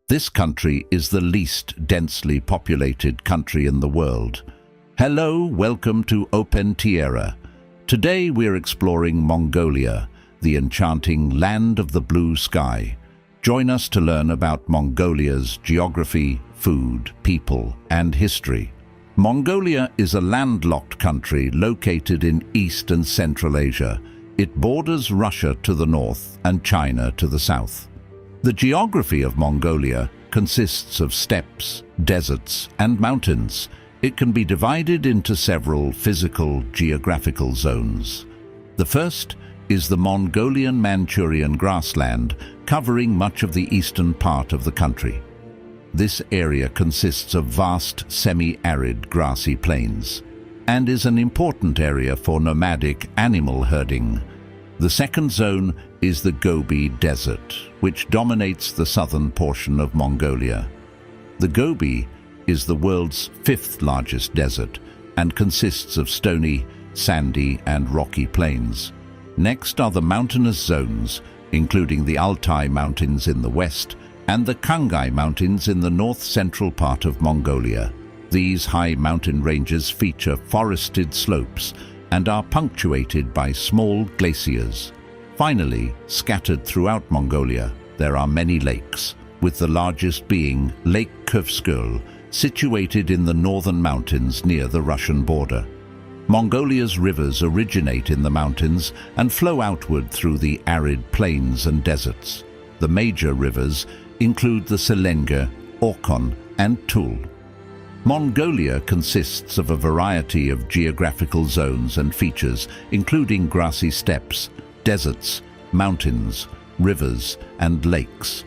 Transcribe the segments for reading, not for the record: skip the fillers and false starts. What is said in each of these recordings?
This country is the least densely populated country in the world. Hello, welcome to Open Tierra. Today we're exploring Mongolia, the enchanting land of the blue sky. Join us to learn about Mongolia's geography, food, people, and history. Mongolia is a landlocked country located in East and Central Asia. It borders Russia to the north and China to the south. The geography of Mongolia consists of steppes, deserts, and mountains. It can be divided into several physical geographical zones. The first is the Mongolian-Manchurian grassland, covering much of the eastern part of the country. This area consists of vast semi-arid grassy plains and is an important area for nomadic animal herding. The second zone is the Gobi Desert, which dominates the southern portion of Mongolia. The Gobi is the world's fifth largest desert and consists of stony, sandy and rocky plains. Next are the mountainous zones, including the Altai Mountains in the west and the Khangai Mountains in the north-central part of Mongolia. These high mountain ranges feature forested slopes and are punctuated by small glaciers. Finally, scattered throughout Mongolia, there are many lakes, with the largest being Lake Kuvsgul, situated in the northern mountains near the Russian border. Mongolia's rivers originate in the mountains and flow outward through the arid plains and deserts. The major rivers include the Selenga, Orkhon, and Tul. Mongolia consists of a variety of geographical zones and features, including grassy steppes, deserts, mountains, rivers, and lakes.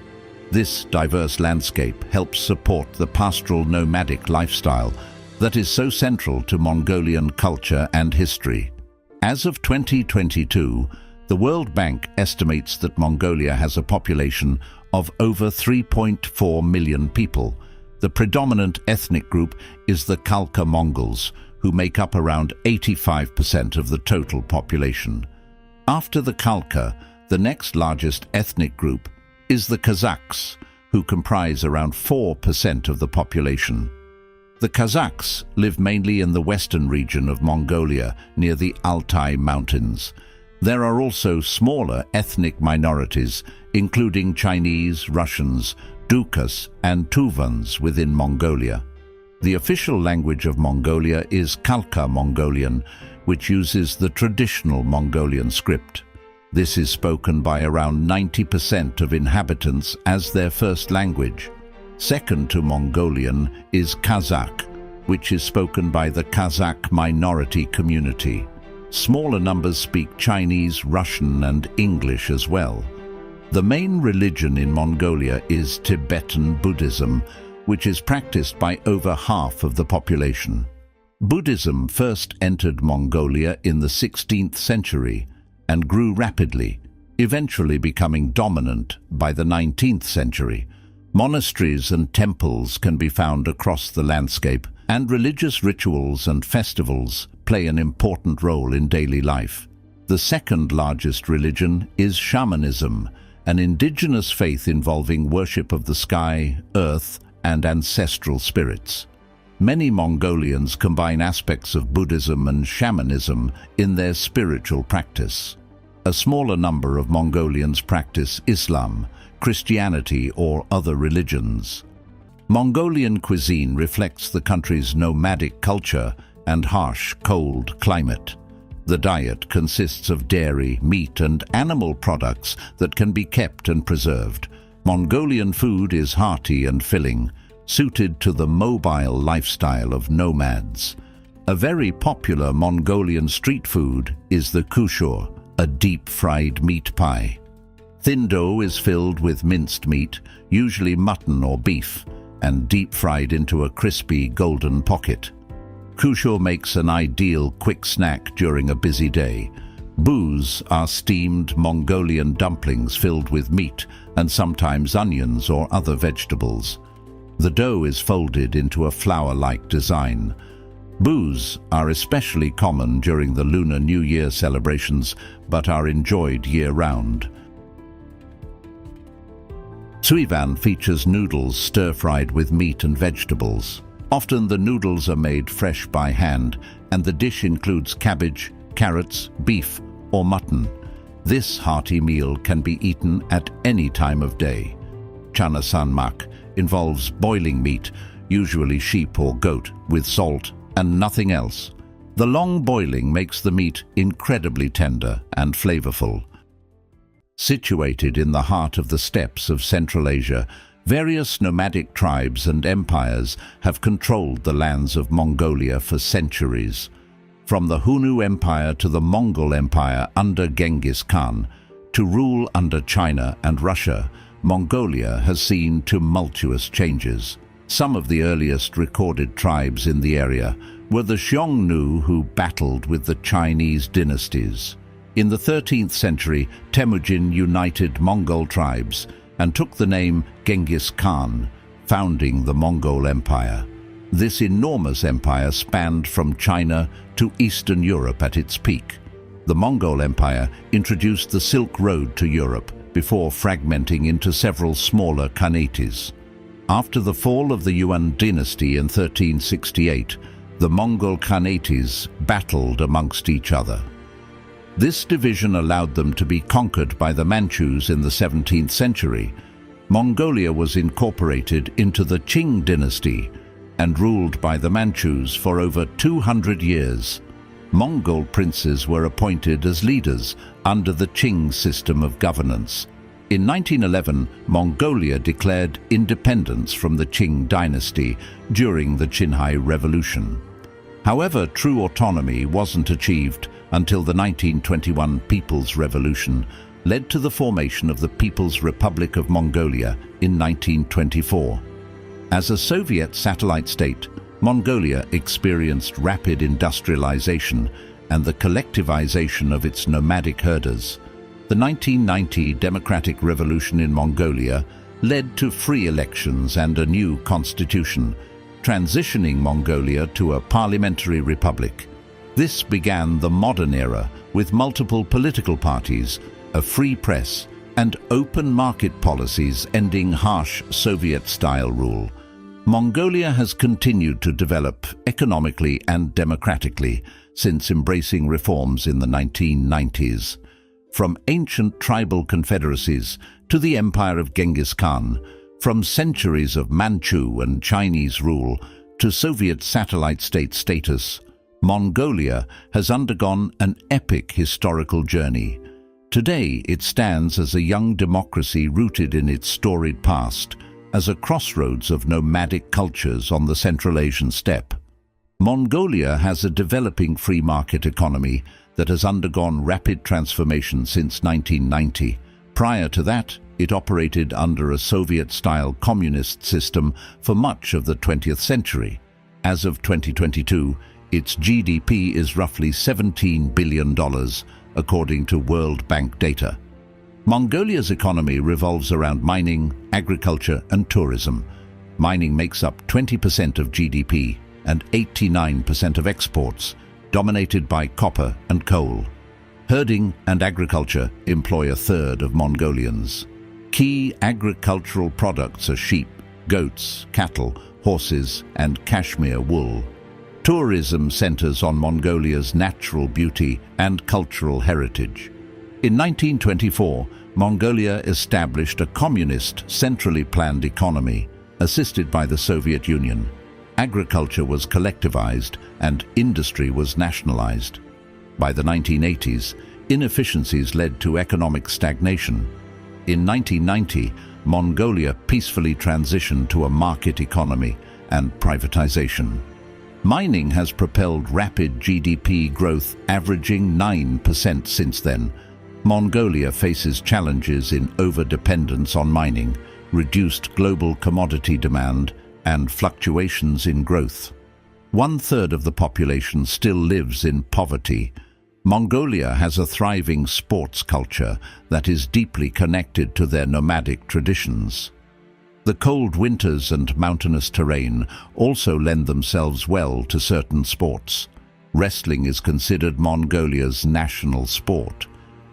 This diverse landscape helps support the pastoral nomadic lifestyle that is so central to Mongolian culture and history. As of 2022, the World Bank estimates that Mongolia has a population of over 3.4 million people. The predominant ethnic group is the Khalkha Mongols, who make up around 85% of the total population. After the Khalkha, the next largest ethnic group is the Kazakhs, who comprise around 4% of the population. The Kazakhs live mainly in the western region of Mongolia, near the Altai Mountains. There are also smaller ethnic minorities, including Chinese, Russians, Dukas, and Tuvans within Mongolia. The official language of Mongolia is Khalkha Mongolian, which uses the traditional Mongolian script. This is spoken by around 90% of inhabitants as their first language. Second to Mongolian is Kazakh, which is spoken by the Kazakh minority community. Smaller numbers speak Chinese, Russian, and English as well. The main religion in Mongolia is Tibetan Buddhism, which is practiced by over half of the population. Buddhism first entered Mongolia in the 16th century and grew rapidly, eventually becoming dominant by the 19th century. Monasteries and temples can be found across the landscape, and religious rituals and festivals play an important role in daily life. The second largest religion is shamanism, an indigenous faith involving worship of the sky, earth, and ancestral spirits. Many Mongolians combine aspects of Buddhism and shamanism in their spiritual practice. A smaller number of Mongolians practice Islam, Christianity, or other religions. Mongolian cuisine reflects the country's nomadic culture and harsh, cold climate. The diet consists of dairy, meat, and animal products that can be kept and preserved. Mongolian food is hearty and filling, suited to the mobile lifestyle of nomads. A very popular Mongolian street food is the kushur, a deep-fried meat pie. Thin dough is filled with minced meat, usually mutton or beef, and deep-fried into a crispy golden pocket. Kushur makes an ideal quick snack during a busy day. Buz are steamed Mongolian dumplings filled with meat and sometimes onions or other vegetables. The dough is folded into a flower-like design. Buz are especially common during the Lunar New Year celebrations, but are enjoyed year-round. Suivan features noodles stir-fried with meat and vegetables. Often the noodles are made fresh by hand, and the dish includes cabbage, carrots, beef, or mutton. This hearty meal can be eaten at any time of day. Chana sanmak involves boiling meat, usually sheep or goat, with salt and nothing else. The long boiling makes the meat incredibly tender and flavorful. Situated in the heart of the steppes of Central Asia, various nomadic tribes and empires have controlled the lands of Mongolia for centuries. From the Hunnu Empire to the Mongol Empire under Genghis Khan, to rule under China and Russia, Mongolia has seen tumultuous changes. Some of the earliest recorded tribes in the area were the Xiongnu, who battled with the Chinese dynasties. In the 13th century, Temujin united Mongol tribes and took the name Genghis Khan, founding the Mongol Empire. This enormous empire spanned from China to Eastern Europe at its peak. The Mongol Empire introduced the Silk Road to Europe before fragmenting into several smaller khanates. After the fall of the Yuan dynasty in 1368, the Mongol khanates battled amongst each other. This division allowed them to be conquered by the Manchus in the 17th century. Mongolia was incorporated into the Qing dynasty and ruled by the Manchus for over 200 years. Mongol princes were appointed as leaders under the Qing system of governance. In 1911, Mongolia declared independence from the Qing dynasty during the Xinhai Revolution. However, true autonomy wasn't achieved until the 1921 People's Revolution led to the formation of the People's Republic of Mongolia in 1924. As a Soviet satellite state, Mongolia experienced rapid industrialization and the collectivization of its nomadic herders. The 1990 Democratic Revolution in Mongolia led to free elections and a new constitution, transitioning Mongolia to a parliamentary republic. This began the modern era with multiple political parties, a free press, and open market policies ending harsh Soviet-style rule. Mongolia has continued to develop economically and democratically since embracing reforms in the 1990s. From ancient tribal confederacies to the empire of Genghis Khan, from centuries of Manchu and Chinese rule to Soviet satellite state status, Mongolia has undergone an epic historical journey. Today, it stands as a young democracy rooted in its storied past, as a crossroads of nomadic cultures on the Central Asian steppe. Mongolia has a developing free market economy that has undergone rapid transformation since 1990. Prior to that, it operated under a Soviet-style communist system for much of the 20th century. As of 2022, its GDP is roughly $17 billion, according to World Bank data. Mongolia's economy revolves around mining, agriculture, and tourism. Mining makes up 20% of GDP and 89% of exports, dominated by copper and coal. Herding and agriculture employ a third of Mongolians. Key agricultural products are sheep, goats, cattle, horses, and cashmere wool. Tourism centers on Mongolia's natural beauty and cultural heritage. In 1924, Mongolia established a communist, centrally planned economy, assisted by the Soviet Union. Agriculture was collectivized and industry was nationalized. By the 1980s, inefficiencies led to economic stagnation. In 1990, Mongolia peacefully transitioned to a market economy and privatization. Mining has propelled rapid GDP growth, averaging 9% since then. Mongolia faces challenges in overdependence on mining, reduced global commodity demand, and fluctuations in growth. 1/3 of the population still lives in poverty. Mongolia has a thriving sports culture that is deeply connected to their nomadic traditions. The cold winters and mountainous terrain also lend themselves well to certain sports. Wrestling is considered Mongolia's national sport.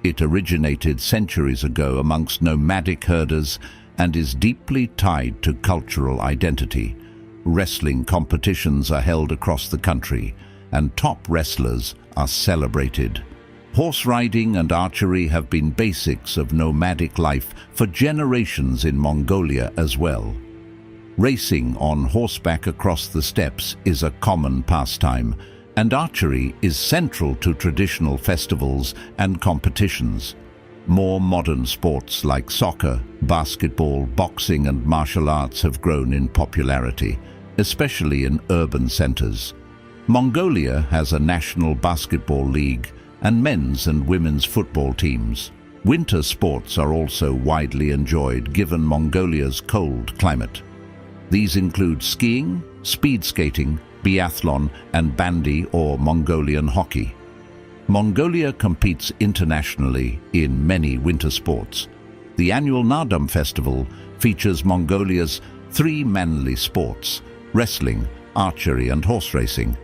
It originated centuries ago amongst nomadic herders and is deeply tied to cultural identity. Wrestling competitions are held across the country, and top wrestlers are celebrated. Horse riding and archery have been basics of nomadic life for generations in Mongolia as well. Racing on horseback across the steppes is a common pastime, and archery is central to traditional festivals and competitions. More modern sports like soccer, basketball, boxing and martial arts have grown in popularity, especially in urban centers. Mongolia has a national basketball league and men's and women's football teams. Winter sports are also widely enjoyed given Mongolia's cold climate. These include skiing, speed skating, biathlon and bandy or Mongolian hockey. Mongolia competes internationally in many winter sports. The annual Nadam Festival features Mongolia's three manly sports: wrestling, archery and horse racing.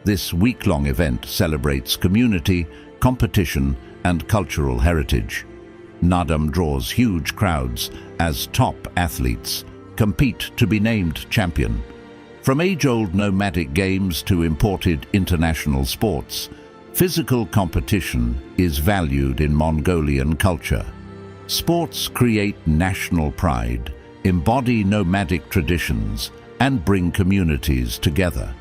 This week-long event celebrates community, competition and cultural heritage. Nadam draws huge crowds as top athletes compete to be named champion. From age-old nomadic games to imported international sports, physical competition is valued in Mongolian culture. Sports create national pride, embody nomadic traditions, and bring communities together.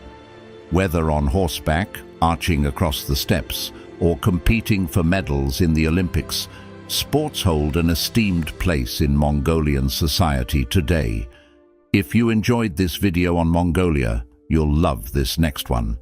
Whether on horseback, arching across the steppes, or competing for medals in the Olympics, sports hold an esteemed place in Mongolian society today. If you enjoyed this video on Mongolia, you'll love this next one.